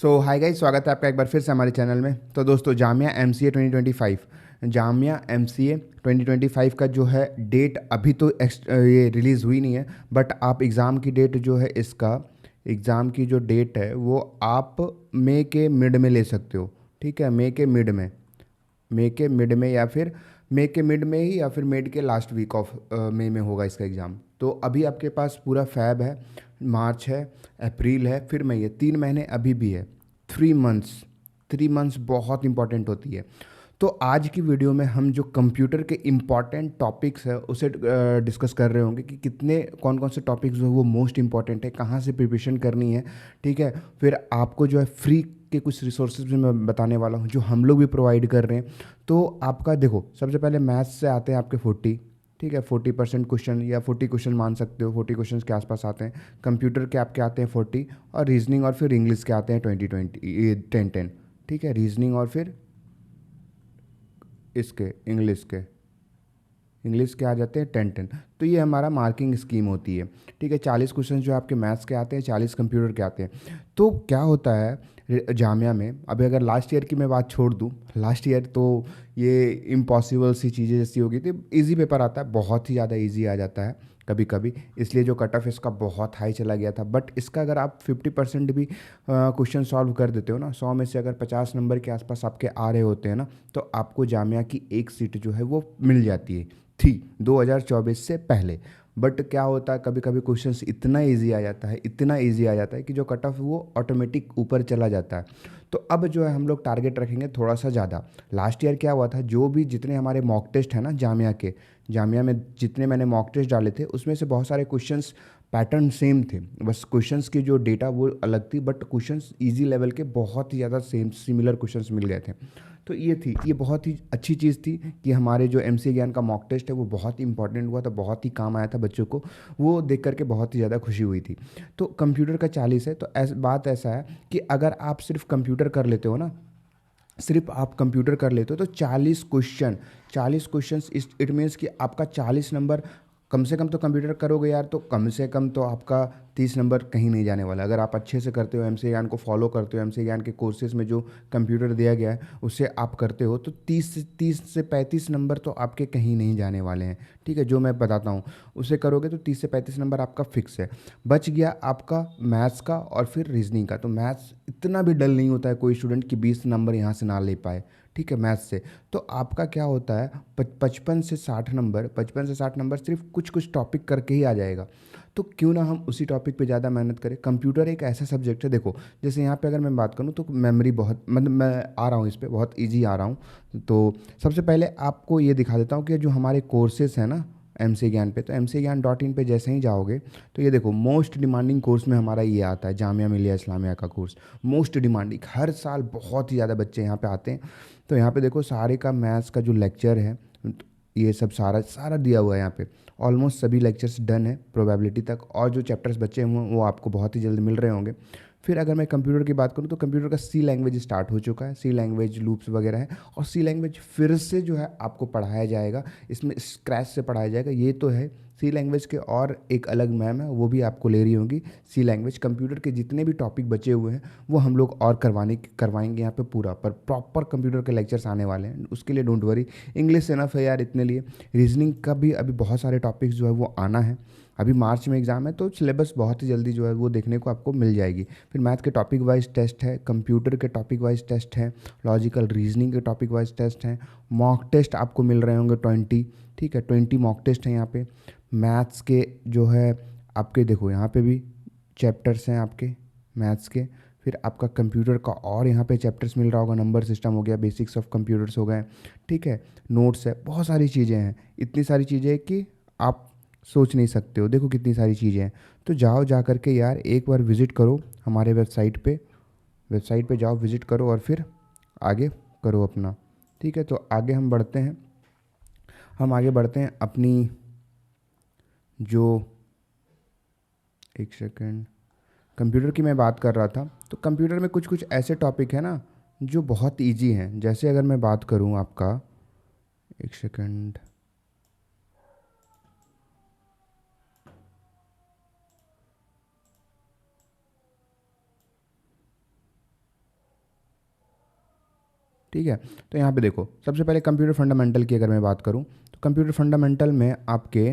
सो hi guys, स्वागत है आपका एक बार फिर से हमारे चैनल में। तो दोस्तों, जामिया एमसीए 2025 जामिया एमसीए 2025 का जो है डेट अभी तो ये रिलीज़ हुई नहीं है, बट आप एग्ज़ाम की डेट जो है, इसका एग्ज़ाम की जो डेट है वो आप मई के मिड में ले सकते हो। ठीक है, मई के मिड में या फिर मई के मिड में ही या फिर मिड के लास्ट वीक ऑफ मई में होगा इसका एग्ज़ाम। तो अभी आपके पास पूरा फैब है, मार्च है, अप्रैल है, फिर मई है, 3 महीने अभी भी है। 3 मंथ्स, 3 मंथ्स बहुत इंपॉर्टेंट होती है। तो आज की वीडियो में हम जो कंप्यूटर के इम्पॉर्टेंट टॉपिक्स है उसे डिस्कस कर रहे होंगे कि कितने कौन कौन से टॉपिक्स जो है वो मोस्ट इंपॉर्टेंट है, कहाँ से प्रिपरेशन करनी है। ठीक है, फिर आपको जो है फ्री के कुछ रिसोर्सेज भी मैं बताने वाला हूँ जो हम लोग भी प्रोवाइड कर रहे हैं। तो आपका देखो, सबसे पहले मैथ्स से आते हैं आपके 40। ठीक है, 40% क्वेश्चन या 40 क्वेश्चन मान सकते हो, 40 क्वेश्चन के आसपास आते हैं। कंप्यूटर के आपके आते हैं 40, और रीजनिंग और फिर इंग्लिश के आते हैं 20 20 10 10। ठीक है, रीजनिंग और फिर इसके इंग्लिश के आ जाते हैं 10 10। तो ये हमारा मार्किंग स्कीम होती है। ठीक है, 40 क्वेश्चन जो आपके मैथ्स के आते हैं, 40 कंप्यूटर के आते हैं। तो क्या होता है जामिया में, अभी अगर लास्ट ईयर की मैं बात छोड़ दूँ, लास्ट ईयर तो ये इम्पॉसिबल सी चीज़ें जैसी हो गई थी। इजी पेपर आता है, बहुत ही ज़्यादा इजी आ जाता है कभी कभी, इसलिए जो कट ऑफ इसका बहुत हाई चला गया था। बट इसका अगर आप 50% भी क्वेश्चन सॉल्व कर देते हो ना, 100 में से अगर 50 नंबर के आसपास आपके आ रहे होते हैं ना, तो आपको जामिया की एक सीट जो है वो मिल जाती है थी 2024 से पहले। बट क्या होता है, कभी कभी क्वेश्चंस इतना इजी आ जाता है, इतना इजी आ जाता है कि जो कट ऑफ वो ऑटोमेटिक ऊपर चला जाता है। तो अब जो है हम लोग टारगेट रखेंगे थोड़ा सा ज़्यादा। लास्ट ईयर क्या हुआ था, जो भी जितने हमारे मॉक टेस्ट है ना जामिया में जितने मैंने मॉक टेस्ट डाले थे, उसमें से बहुत सारे क्वेश्चंस पैटर्न सेम थे, बस क्वेश्चंस की जो डेटा वो अलग थी, बट क्वेश्चंस इजी लेवल के बहुत ही ज़्यादा सेम सिमिलर क्वेश्चंस मिल गए थे। तो ये बहुत ही अच्छी चीज़ थी कि हमारे जो एमसीए ज्ञान का मॉक टेस्ट है वो बहुत ही इंपॉर्टेंट हुआ था, बहुत ही काम आया था बच्चों को। वो देख करके बहुत ही ज़्यादा खुशी हुई थी। तो कंप्यूटर का 40 है, तो बात ऐसा है कि अगर आप सिर्फ कंप्यूटर कर लेते हो ना, सिर्फ आप कंप्यूटर कर लेते हो, तो 40 क्वेश्चन इट मीन्स कि आपका 40 नंबर कम से कम तो कंप्यूटर करोगे यार, तो कम से कम तो आपका 30 नंबर कहीं नहीं जाने वाला। अगर आप अच्छे से करते हो, एमसीए ज्ञान को फॉलो करते हो, एमसीए ज्ञान के कोर्सेज में जो कंप्यूटर दिया गया है उससे आप करते हो, तो 30 से 35 नंबर तो आपके कहीं नहीं जाने वाले हैं। ठीक है, जो मैं बताता हूँ उसे करोगे तो 30 से 35 नंबर आपका फिक्स है। बच गया आपका मैथ्स का और फिर रीजनिंग का। तो मैथ्स इतना भी डल नहीं होता है कोई स्टूडेंट की 20 नंबर यहाँ से ना ले पाए। ठीक है, मैथ्स से तो आपका क्या होता है, 55 से 60 नंबर सिर्फ कुछ कुछ टॉपिक करके ही आ जाएगा। तो क्यों ना हम उसी टॉपिक पे ज़्यादा मेहनत करें। कंप्यूटर एक ऐसा सब्जेक्ट है, देखो जैसे यहाँ पे अगर मैं बात करूँ तो मेमोरी बहुत, मतलब मैं आ रहा हूँ इस पे बहुत इजी आ रहा हूँ। तो सबसे पहले आपको ये दिखा देता हूँ कि जो हमारे कोर्सेज हैं ना एमसीए ज्ञान पे, तो mcgyan.in पे जैसे ही जाओगे तो ये देखो मोस्ट डिमांडिंग कोर्स में हमारा ये आता है, जामिया मिलिया इस्लामिया का कोर्स। मोस्ट डिमांडिंग, हर साल बहुत ही ज़्यादा बच्चे यहाँ पे आते हैं। तो यहाँ पे देखो सारे का मैथ्स का जो लेक्चर है, ये सब सारा सारा दिया हुआ है यहाँ पे। ऑलमोस्ट सभी लेक्चर्स डन है प्रोबेबिलिटी तक, और जो चैप्टर्स बचे हुए हैं वो आपको बहुत ही जल्द मिल रहे होंगे। फिर अगर मैं कंप्यूटर की बात करूँ तो कंप्यूटर का सी लैंग्वेज स्टार्ट हो चुका है, सी लैंग्वेज लूप्स वगैरह है, और सी लैंग्वेज फिर से जो है आपको पढ़ाया जाएगा, इसमें स्क्रैच से पढ़ाया जाएगा। ये तो है सी लैंग्वेज के, और एक अलग मैम है वो भी आपको ले रही होंगी सी लैंग्वेज। कंप्यूटर के जितने भी टॉपिक बचे हुए हैं वो हम लोग और करवाएंगे यहाँ पे पूरा, पर प्रॉपर कंप्यूटर के लेक्चर्स आने वाले हैं, उसके लिए डोंट वरी। इंग्लिश इनफ है यार इतने लिए। रीजनिंग का भी अभी बहुत सारे टॉपिक्स जो है वो आना है। अभी मार्च में एग्ज़ाम है, तो सिलेबस बहुत ही जल्दी जो है वो देखने को आपको मिल जाएगी। फिर मैथ के टॉपिक वाइज टेस्ट है, कंप्यूटर के टॉपिक वाइज टेस्ट है, लॉजिकल रीजनिंग के टॉपिक वाइज टेस्ट हैं, मॉक टेस्ट आपको मिल रहे होंगे 20। ठीक है, 20 मॉक टेस्ट हैं यहाँ पे। मैथ्स के जो है आपके देखो यहाँ पे भी चैप्टर्स हैं आपके मैथ्स के। फिर आपका कंप्यूटर का और यहाँ पे चैप्टर्स मिल रहा होगा, नंबर सिस्टम हो गया, बेसिक्स ऑफ कंप्यूटर्स हो गए। ठीक है, नोट्स है, बहुत सारी चीज़ें हैं, इतनी सारी चीज़ें कि आप सोच नहीं सकते हो। देखो कितनी सारी चीज़ें हैं। तो जाओ जा करके यार एक बार विज़िट करो हमारे वेबसाइट पे जाओ, विज़िट करो और फिर आगे करो अपना। ठीक है, तो आगे हम आगे बढ़ते हैं अपनी जो, एक सेकेंड, कंप्यूटर की मैं बात कर रहा था। तो कंप्यूटर में कुछ कुछ ऐसे टॉपिक है ना जो बहुत इजी हैं। जैसे अगर मैं बात करूं आपका, एक सेकेंड, ठीक है। तो यहाँ पे देखो, सबसे पहले कंप्यूटर फंडामेंटल की अगर मैं बात करूँ तो कंप्यूटर फंडामेंटल में आपके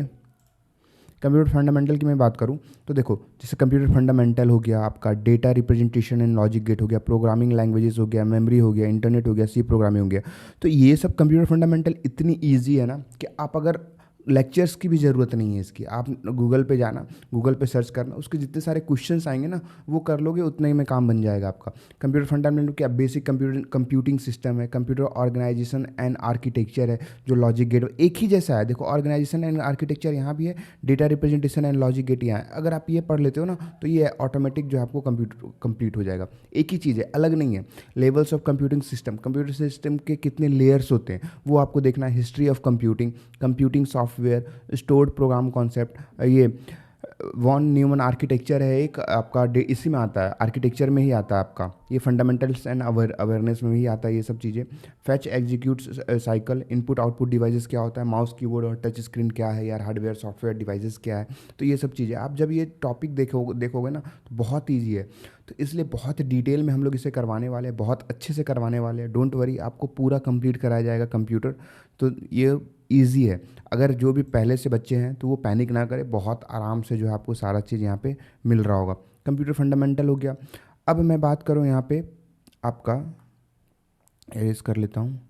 कंप्यूटर फंडामेंटल की मैं बात करूं तो देखो, जैसे कंप्यूटर फंडामेंटल हो गया आपका, data representation and logic gate हो गया, प्रोग्रामिंग लैंग्वेजेस हो गया, मेमोरी हो गया, इंटरनेट हो गया, सी प्रोग्रामिंग हो गया। तो ये सब कंप्यूटर फंडामेंटल इतनी ईजी है ना कि आप अगर लेक्चर्स की भी ज़रूरत नहीं है इसकी, आप गूगल पे जाना, गूगल पे सर्च करना, उसके जितने सारे क्वेश्चंस आएंगे ना वो कर लोगे, उतने ही में काम बन जाएगा आपका। कंप्यूटर फंडामेंटल क्या, बेसिक कंप्यूटिंग सिस्टम है, कंप्यूटर ऑर्गेनाइजेशन एंड आर्किटेक्चर है, जो लॉजिक गेट एक ही जैसा है। देखो ऑर्गेनाइजेशन एंड आर्किटेक्चर यहाँ भी है, data representation and logic gate यहाँ है। अगर आप ये पढ़ लेते हो ना तो ये ऑटोमेटिक जो है आपको कंप्यूटर कंप्लीट हो जाएगा। एक ही चीज़ है, अलग नहीं है। Levels of computing system, computer system के कितने लेयर्स होते हैं वो आपको देखना है। History of computing, computing software, stored program concept, ये वॉन न्यूमन आर्किटेक्चर है एक आपका, इसी में आता है, आर्किटेक्चर में ही आता है आपका। ये फंडामेंटल्स एंड अवेयरनेस में ही आता है ये सब चीज़ें। Fetch execute cycle, input output devices क्या होता है, माउस कीबोर्ड और टच स्क्रीन क्या है यार, हार्डवेयर सॉफ्टवेयर डिवाइसेस क्या है। तो ये सब चीज़ें आप जब ये टॉपिक देखोगे ना तो बहुत ईजी है। तो इसलिए बहुत डिटेल में हम लोग इसे करवाने वाले हैं, बहुत अच्छे से करवाने वाले हैं। डोंट वरी, आपको पूरा कंप्लीट कराया जाएगा कंप्यूटर। तो ये ईजी है। अगर जो भी पहले से बच्चे हैं तो वो पैनिक ना करें, बहुत आराम से जो है आपको सारा चीज़ यहाँ पे मिल रहा होगा। कंप्यूटर फंडामेंटल हो गया। अब मैं बात करूँ यहाँ पे आपका, एरेज कर लेता हूँ।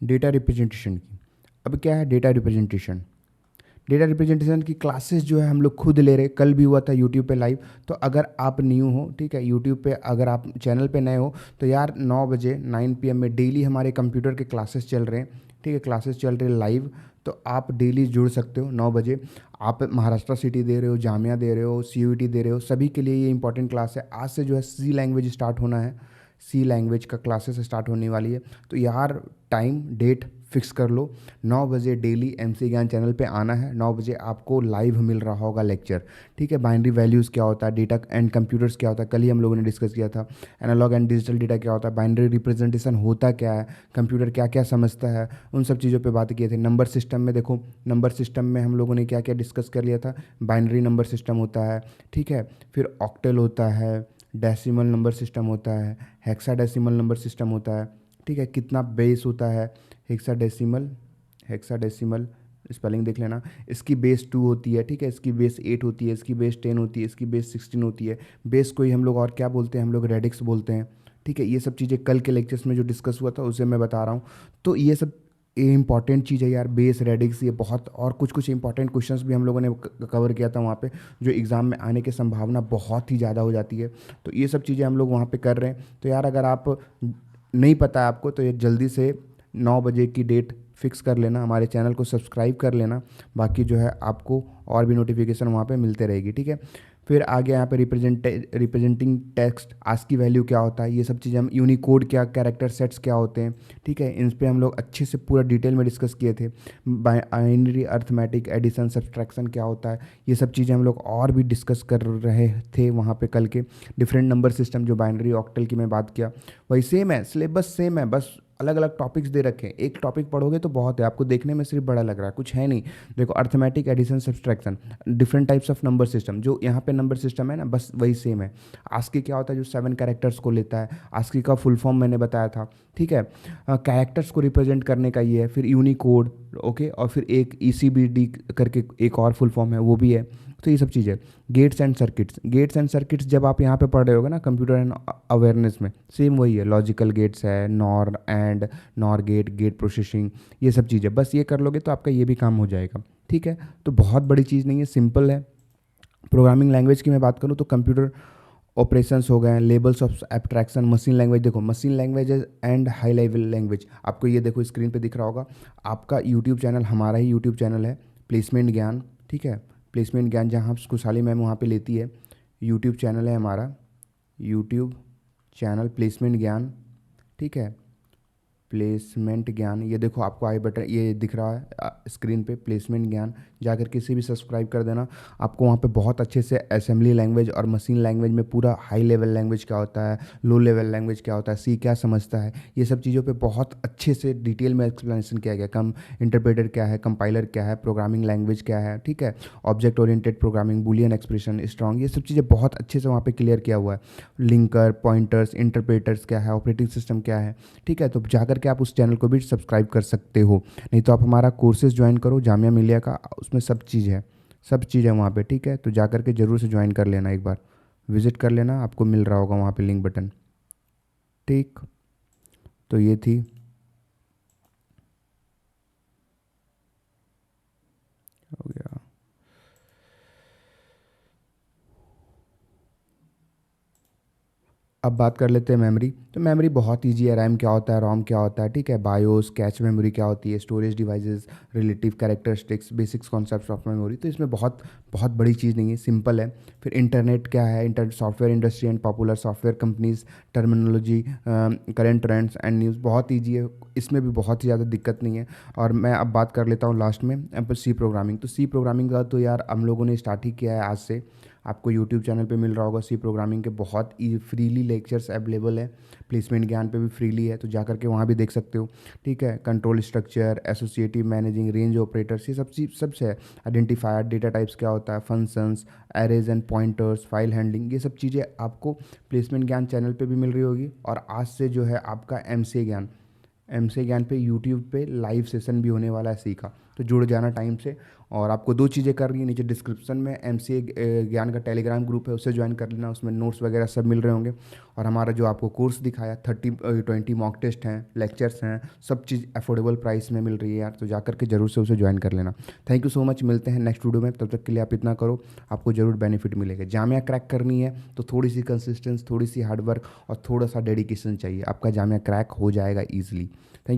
डेटा रिप्रेजेंटेशन की, अब क्या है डेटा रिप्रेजेंटेशन। डेटा रिप्रेजेंटेशन की क्लासेस जो है हम लोग खुद ले रहे, कल भी हुआ था यूट्यूब पे लाइव। तो अगर आप न्यू हो, ठीक है, यूट्यूब पे अगर आप चैनल पे नए हो तो यार 9 बजे 9 PM में डेली हमारे कंप्यूटर के क्लासेस चल रहे हैं। ठीक है, क्लासेस चल रहे हैं लाइव, तो आप डेली जुड़ सकते हो 9 बजे। आप महाराष्ट्र सिटी दे रहे हो, जामिया दे रहे हो, CUET दे रहे हो, सभी के लिए ये इंपॉर्टेंट क्लास है। आज से जो है सी लैंग्वेज स्टार्ट होना है, सी लैंग्वेज का क्लासेस स्टार्ट होने वाली है। तो यार टाइम डेट फिक्स कर लो, 9 बजे डेली MC ज्ञान चैनल पे आना है। 9 बजे आपको लाइव मिल रहा होगा लेक्चर। ठीक है, बाइनरी वैल्यूज़ क्या होता है, डेटा एंड कंप्यूटर्स क्या होता है, कल ही हम लोगों ने डिस्कस किया था। एनालॉग एंड डिजिटल डेटा क्या होता है, बाइनरी रिप्रेजेंटेशन होता क्या है, कंप्यूटर क्या क्या समझता है, उन सब चीज़ों पे बात किए थे। नंबर सिस्टम में देखो, नंबर सिस्टम में हम लोगों ने क्या क्या डिस्कस कर लिया था। बाइनरी नंबर सिस्टम होता है, ठीक है, फिर ऑक्टल होता है, डेसिमल नंबर सिस्टम होता है, हेक्साडेसिमल नंबर सिस्टम होता है। ठीक है, कितना बेस होता है, हेक्साडेसिमल, हेक्साडेसिमल स्पेलिंग देख लेना। इसकी बेस 2 होती है, ठीक है, इसकी बेस 8 होती है, इसकी बेस 10 होती है, इसकी बेस 16 होती है। बेस को ही हम लोग और क्या बोलते हैं, हम लोग रेडिक्स बोलते हैं। ठीक है, ये सब चीज़ें कल के लेक्चर्स में जो डिस्कस हुआ था उसे मैं बता रहा हूँ। तो ये सब ये इंपॉर्टेंट चीज़ है यार, बेस रेडिक्स, ये बहुत, और कुछ कुछ इंपॉर्टेंट क्वेश्चंस भी हम लोगों ने कवर किया था वहाँ पे, जो एग्ज़ाम में आने की संभावना बहुत ही ज़्यादा हो जाती है। तो ये सब चीज़ें हम लोग वहाँ पे कर रहे हैं। तो यार अगर आप नहीं पता है आपको तो ये जल्दी से 9 बजे की डेट फिक्स कर लेना, हमारे चैनल को सब्सक्राइब कर लेना। बाकी जो है आपको और भी नोटिफिकेशन वहाँ पे मिलते रहेगी। ठीक है, फिर आगे यहाँ पे रिप्रेजेंटिंग टेक्स्ट, आस्क की वैल्यू क्या होता है, ये सब चीज़ें हम, यूनिकोड क्या, कैरेक्टर सेट्स क्या होते हैं, ठीक है, इन पे हम लोग अच्छे से पूरा डिटेल में डिस्कस किए थे। बाइनरी अर्थमेटिक एडिशन सब्सट्रैक्शन क्या होता है, ये सब चीज़ें हम लोग और भी डिस्कस कर रहे थे वहाँ पे कल के। डिफरेंट नंबर सिस्टम, जो बाइनरी ऑक्टल की मैं बात किया, वही सेम है, सिलेबस सेम है, बस अलग अलग टॉपिक्स दे रखे हैं। एक टॉपिक पढ़ोगे तो बहुत है, आपको देखने में सिर्फ बड़ा लग रहा है, कुछ है नहीं। देखो arithmetic addition subtraction, different types of number system, जो यहाँ पे नंबर सिस्टम है ना बस वही सेम है। आस्की क्या होता है, जो 7 कैरेक्टर्स को लेता है, आस्की का फुल फॉर्म मैंने बताया था। ठीक है, कैरेक्टर्स को रिप्रेजेंट करने का ये है। फिर यूनिकोड, ओके, और फिर एक ECBD करके एक और फुल फॉर्म है, वो भी है। तो ये सब चीज़ें, gates and circuits, gates and circuits जब आप यहाँ पे पढ़ रहे होगे ना कंप्यूटर एंड अवेयरनेस में, सेम वही है। लॉजिकल गेट्स है, NOR and NOR gate, gate processing, ये सब चीज़ें बस ये कर लोगे तो आपका ये भी काम हो जाएगा। ठीक है, तो बहुत बड़ी चीज़ नहीं है, सिंपल है। प्रोग्रामिंग लैंग्वेज की मैं बात करूँ तो कंप्यूटर ऑपरेशंस हो गए, लेबल्स ऑफ एब्ट्रैक्शन, मशीन लैंग्वेज। देखो machine language and high level language, आपको ये देखो स्क्रीन पे दिख रहा होगा। आपका यूट्यूब चैनल, हमारा ही यूट्यूब चैनल है, प्लेसमेंट ज्ञान। ठीक है, प्लेसमेंट ज्ञान, जहाँ खुशहाली मैम वहाँ पे लेती है, यूट्यूब चैनल है हमारा, यूट्यूब चैनल प्लेसमेंट ज्ञान। ठीक है, प्लेसमेंट ज्ञान, ये देखो आपको आई बटन ये दिख रहा है स्क्रीन पे, प्लेसमेंट ज्ञान, जाकर किसी भी सब्सक्राइब कर देना। आपको वहाँ पे बहुत अच्छे से असेंबली लैंग्वेज और मशीन लैंग्वेज में पूरा हाई लेवल लैंग्वेज क्या होता है, लो लेवल लैंग्वेज क्या होता है, सी क्या समझता है, ये सब चीज़ों पे बहुत अच्छे से डिटेल में एक्सप्लेनेशन किया गया। कम इंटरप्रेटर क्या है, कंपाइलर क्या है, प्रोग्रामिंग लैंग्वेज क्या है, ठीक है, object oriented programming, Boolean expression, strong, ये सब चीज़ें बहुत अच्छे से वहाँ पे क्लियर किया हुआ है। लिंकर, पॉइंटर्स, इंटरप्रेटर्स क्या है, ऑपरेटिंग सिस्टम क्या है, ठीक है। तो जाकर के आप उस चैनल को भी सब्सक्राइब कर सकते हो। नहीं तो आप हमारा कोर्सेज ज्वाइन करो जामिया मिलिया का, उसमें सब चीज़ है, सब चीज़ है वहाँ पे, ठीक है। तो जाकर के ज़रूर से ज्वाइन कर लेना, एक बार विजिट कर लेना, आपको मिल रहा होगा वहाँ पे लिंक बटन, ठीक। तो ये थी, हो गया। अब बात कर लेते हैं मेमोरी। तो मेमोरी बहुत ईजी है, रैम क्या होता है, रोम क्या होता है, ठीक है, बायोस, कैच मेमोरी क्या होती है, storage devices, relative characteristics, basics concepts of memory. तो इसमें बहुत बहुत बड़ी चीज़ नहीं है, सिंपल है। फिर इंटरनेट क्या है, inter software industry and popular software companies, terminology, current trends and news, बहुत ईजी है, इसमें भी बहुत ही ज़्यादा दिक्कत नहीं है। और मैं अब बात कर लेता हूँ लास्ट में अब सी प्रोग्रामिंग। तो सी प्रोग्रामिंग का तो यार हम लोगों ने स्टार्ट ही किया है आज से, आपको यूट्यूब चैनल पे मिल रहा होगा सी प्रोग्रामिंग के बहुत फ्रीली लेक्चर्स अवेलेबल है, प्लेसमेंट ज्ञान पे भी फ्रीली है, तो जा करके वहाँ भी देख सकते हो, ठीक है। Control structure, associative managing, range operators, ये सब चीज़ सबसे है। आइडेंटिफायर, डेटा टाइप्स क्या होता है, functions, arrays and pointers, file handling, ये सब चीज़ें आपको प्लेसमेंट ज्ञान चैनल पे भी मिल रही होगी। और आज से जो है आपका एमसीए ज्ञान, एमसीए ज्ञान पे यूट्यूब पे लाइव सेशन भी होने वाला है सीखा, तो जुड़ जाना टाइम से। और आपको दो चीज़ें करनी है, नीचे डिस्क्रिप्शन में एमसीए ज्ञान का टेलीग्राम ग्रुप है, उससे ज्वाइन कर लेना, उसमें नोट्स वगैरह सब मिल रहे होंगे। और हमारा जो आपको कोर्स दिखाया 20 मॉक टेस्ट हैं, लेक्चर्स हैं, सब चीज़ अफोर्डेबल प्राइस में मिल रही है यार, तो जा करके जरूर से उसे ज्वाइन कर लेना। थैंक यू सो मच, मिलते हैं नेक्स्ट वीडियो में, तब तक के लिए आप इतना करो, आपको जरूर बेनिफिट मिलेगा। जामिया क्रैक करनी है तो थोड़ी सी कंसिस्टेंस, थोड़ी सी हार्डवर्क और थोड़ा सा डेडिकेशन चाहिए, आपका जामिया क्रैक हो जाएगा ईजिली। थैंक